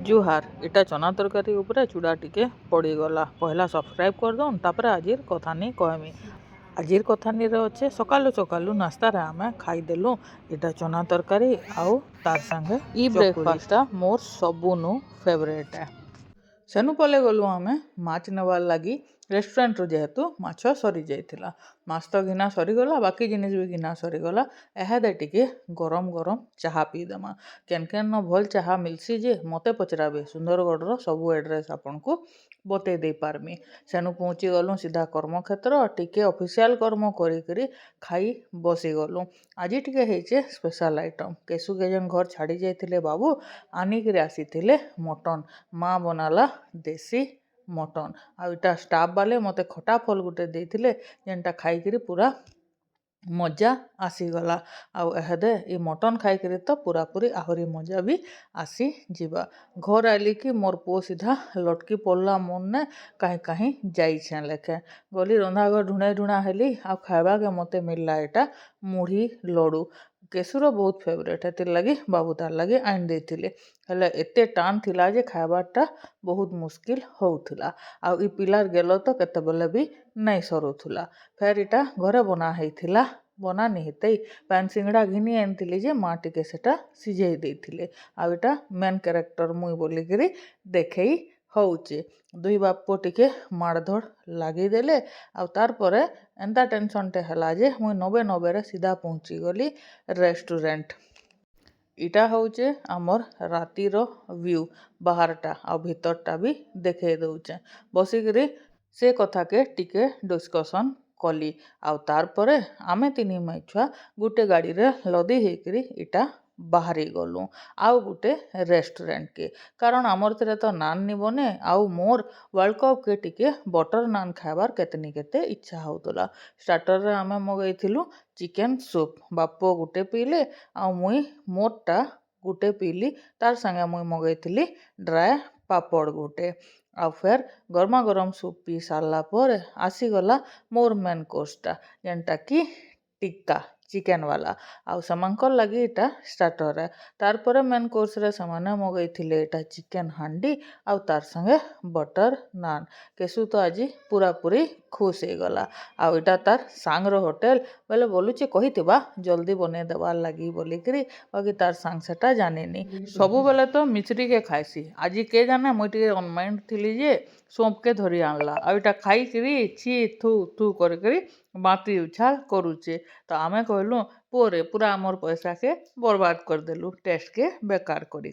जुहार इटा चना तरकारी उपरे चूड़ा टिके पड़ीगला पहला सब्सक्राइब कर दौन तापर आजिर कथानी कहमी। आजिर कथानी अच्छे सकालू सकालू नास्तार आम खाईदेलु इटा चना तरकारी आउ तार संगे ई ब्रेकफास्टा मोर सबुनु फेवरेट है। सेनु पले गलु आम माछ नेवार लगी रेस्टोरेंट जेहेतु माछ सरी जाइथिला माछ तो घिना सरीगला बाकी जिनिस भी घिना सरीगला एहादे टिके गरम गरम चाहा पीदेमा केन केन भल चाहा मिलसी जे मते पचराबे सुंदरगढ़ सबू एड्रेस आपन को बते दे पारमी। सेनु पहुँची गलु सीधा कर्मक्षेत्र टिके ऑफिशियल कर्म करी खाई बसी गलु। आज टिके हेचे स्पेशल आइटम केसु केजन घर छाड़ी जाइथिले बाबू आनिक आसीथिले मटन माँ बनाला देसी मटन आईटा स्टाफ वाले मते खटा फल गुटे देथिले जेनटा खाई पूरा मजा आसीगला आदे ये मटन खाई तो पूरा पूरी आहरी मजा भी आसी जीवा। घर आइली कि मोर पो सीधा लटकी पड़ला मन ने कहीं कहीं जाइछे लेखे गली रंधाघर ढूंढे ढूंढा हेली आ खावा के मते मिलला एटा मुढ़ी लड़ू केसुर बहुत फेवरेट है लगी बाबू तार लगी आइन देथिले हेले एते टान थिला जे खाबाटा बहुत मुश्किल होउथिला आ ई पिलार गेलो तो केतेबेले भी नहीं सरुथुला फेर इटा घरे बना हेथिला बना निहितई पैन सिंगड़ा घिनी आनथिली जे माँ टिके सेटा सिझेई देथिले आ इटा मेन कैरेक्टर मुई बोलिकरी देखेई होउचे दुई बापो टिके मारधड़ लगी देले आ तार परे एंता टेंशन टे हला जे मुई 90 रे सीधा पहुँची गली रेस्टोरेंट। इटा होचे आमर रातिर व्यू बाहरटा आ भीतरटा भी देखे दउचे बसिकरी से कथा के टिके डिस्कशन कली आ तार परे आमे तीन माई छुआ गुटे गाड़ी रे लदी हेकरी इटा बाहरी गलु आउ गुटे रेस्टोरेंट के कारण आमर तेरे तो नान नी बने आउ मोर वर्ल्ड कप के टिके बटर नान खाइबार केतनी केते इच्छा होतला। स्टार्टर रे आमे मगैथिलु चिकेन सूप बापो गुटे पीले आउ मुई मोरटा गुटे पीली तार संगे मुई मगैथिली ड्राई पापड़ गुटे आ फिर गरमा गरम सूप पी सारला पर आसीगला मोर मेन कोर्सटा जेनटा कि टिक्का चिकेन वाला आउ समांकर लगी इटा स्टार्टर है तार परे मेन कोर्स रे समाने मगैथिले इटा चिकेन हांडी आउ तार संगे बटर नान केसु तो आज पूरा पूरी खुश हो गला आउ इटा तार सांग्र होटेल बोले बोलुचे कहिथिबा जल्दी बने देवार लगी बोलिकरी बाकी तार सांग सेटा जानिनी सबु बेले तो मिश्री के खाइसी आज के जाने मुई टिके अनमाइंड थिली जे सोंप के धरी आनला आ इटा खाई करी छी थू थू करी बाती उछाल करूचे तो आमे कहलु पोरे पूरा आमर पैसा के बर्बाद कर देलु टेस्ट के बेकार करी।